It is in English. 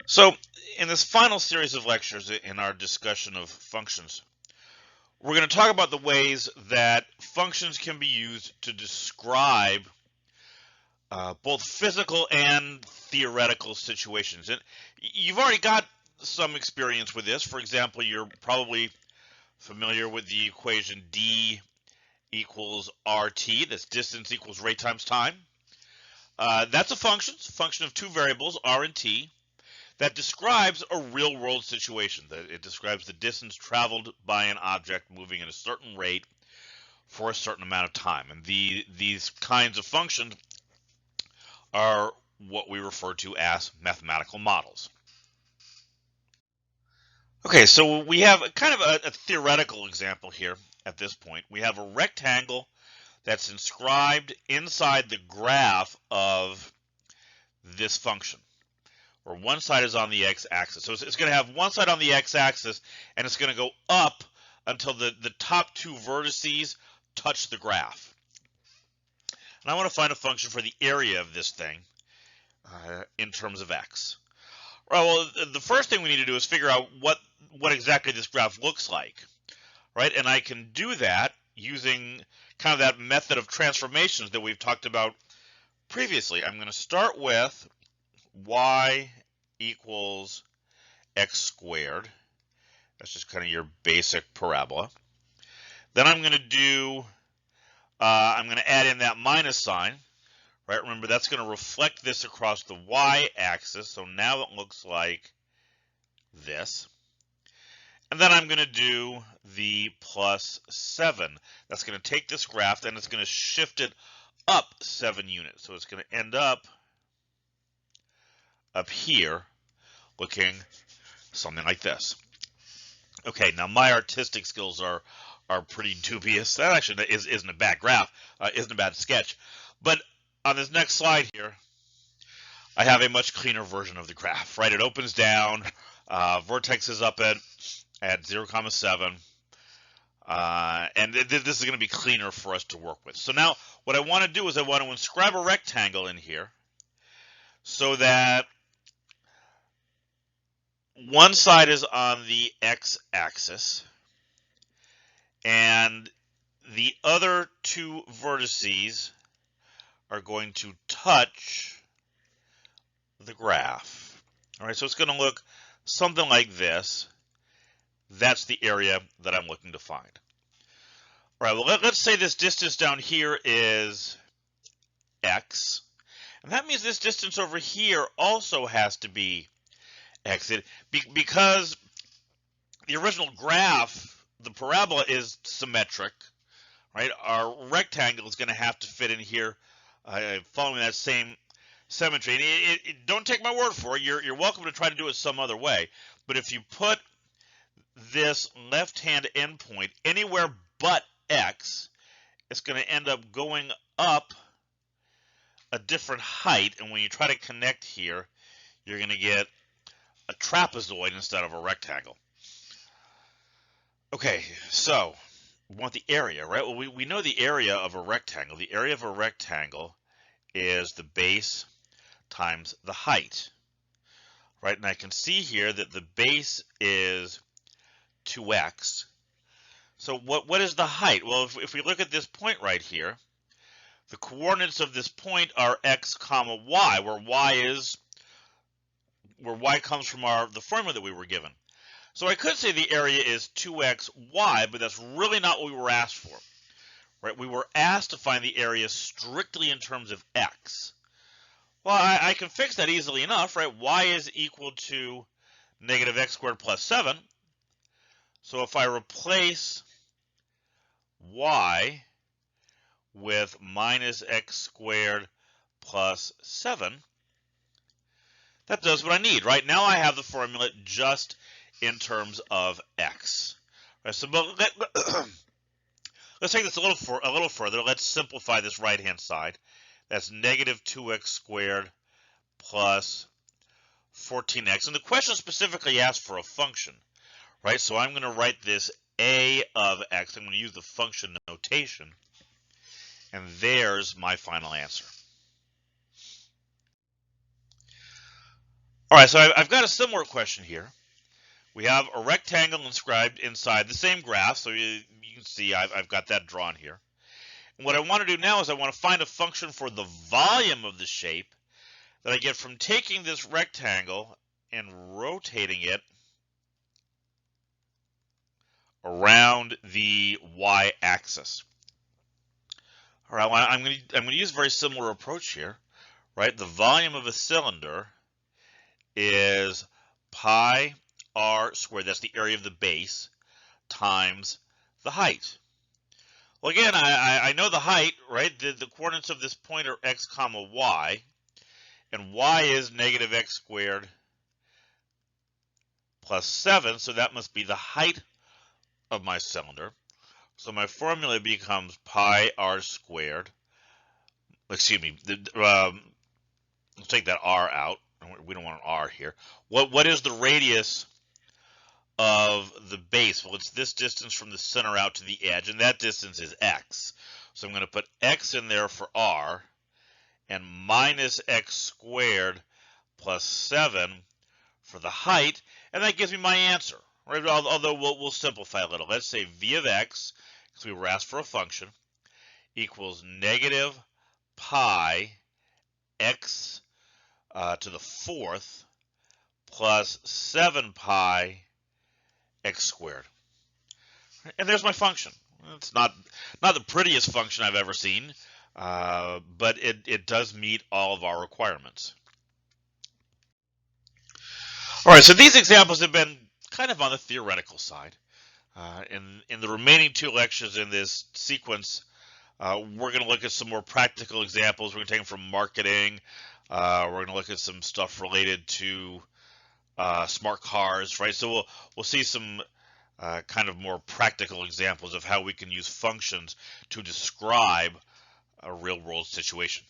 So, in this final series of lectures in our discussion of functions, we're going to talk about the ways that functions can be used to describe both physical and theoretical situations. And you've already got some experience with this. For example, you're probably familiar with the equation d equals rt, that's distance equals rate times time. That's a function. It's a function of two variables, r and t, that describes a real world situation. That it describes the distance traveled by an object moving at a certain rate for a certain amount of time. And these kinds of functions are what we refer to as mathematical models. Okay, so we have kind of a theoretical example here at this point. We have a rectangle that's inscribed inside the graph of this function, where one side is on the x-axis. So it's going to have one side on the x-axis, and it's going to go up until the top two vertices touch the graph. And I want to find a function for the area of this thing in terms of x. Well, the first thing we need to do is figure out what exactly this graph looks like, right? And I can do that using kind of that method of transformations that we've talked about previously. I'm going to start with y equals x squared. That's just kind of your basic parabola. Then I'm going to do, I'm going to add in that minus sign, right? Remember, that's going to reflect this across the y-axis. So now it looks like this. And then I'm going to do the plus 7. That's going to take this graph and it's going to shift it up 7 units. So it's going to end up here looking something like this. Okay, now my artistic skills are pretty dubious. That actually isn't a bad graph, isn't a bad sketch. But on this next slide here, I have a much cleaner version of the graph, right? It opens down, vertex is up at 0,7. And this is going to be cleaner for us to work with. So now what I want to do is I want to inscribe a rectangle in here so that one side is on the x-axis and the other two vertices are going to touch the graph. All right, so it's going to look something like this. That's the area that I'm looking to find. All right, well, let's say this distance down here is x. And that means this distance over here also has to be x. Because the original graph, the parabola, is symmetric, right? Our rectangle is going to have to fit in here following that same symmetry. And don't take my word for it. You're welcome to try to do it some other way. But if you put this left-hand endpoint anywhere but x, it's going to end up going up a different height. And when you try to connect here, you're going to get a trapezoid instead of a rectangle. Okay, so we want the area, right? Well, we know the area of a rectangle. The area of a rectangle is the base times the height, right? And I can see here that the base is 2x. So what is the height? Well, if we look at this point right here, the coordinates of this point are x comma y, where y comes from the formula that we were given. So I could say the area is 2xy, but that's really not what we were asked for, right? We were asked to find the area strictly in terms of x. Well, I can fix that easily enough, right? Y is equal to negative x squared plus 7. So if I replace y with minus x squared plus 7, that does what I need, right? Now I have the formula just in terms of x. Right, so let's take this a little further. Let's simplify this right-hand side. That's negative 2x squared plus 14x. And the question specifically asks for a function, right? So I'm going to write this a of x. I'm going to use the function notation. And there's my final answer. All right, so I've got a similar question here. We have a rectangle inscribed inside the same graph, so you can see I've got that drawn here. And what I want to do now is I want to find a function for the volume of the shape that I get from taking this rectangle and rotating it around the y-axis. All right, I'm going to use a very similar approach here, right? The volume of a cylinder is pi r squared, that's the area of the base, times the height. Well, again, I know the height, right? The coordinates of this point are x comma y, and y is negative x squared plus 7, so that must be the height of my cylinder. So my formula becomes pi r squared. Excuse me. Let's take that r out. We don't want an r here. What is the radius of the base? Well, it's this distance from the center out to the edge, and that distance is x. So I'm going to put x in there for r, and minus x squared plus 7 for the height, and that gives me my answer. Right? Although we'll simplify a little. Let's say v of x, because we were asked for a function, equals negative pi x to the fourth plus 7 pi x squared. And there's my function. It's not the prettiest function I've ever seen, but it does meet all of our requirements. All right, so these examples have been kind of on the theoretical side. In the remaining 2 lectures in this sequence, we're going to look at some more practical examples. We're going to take them from marketing. We're going to look at some stuff related to smart cars, right? So we'll see some kind of more practical examples of how we can use functions to describe a real-world situation.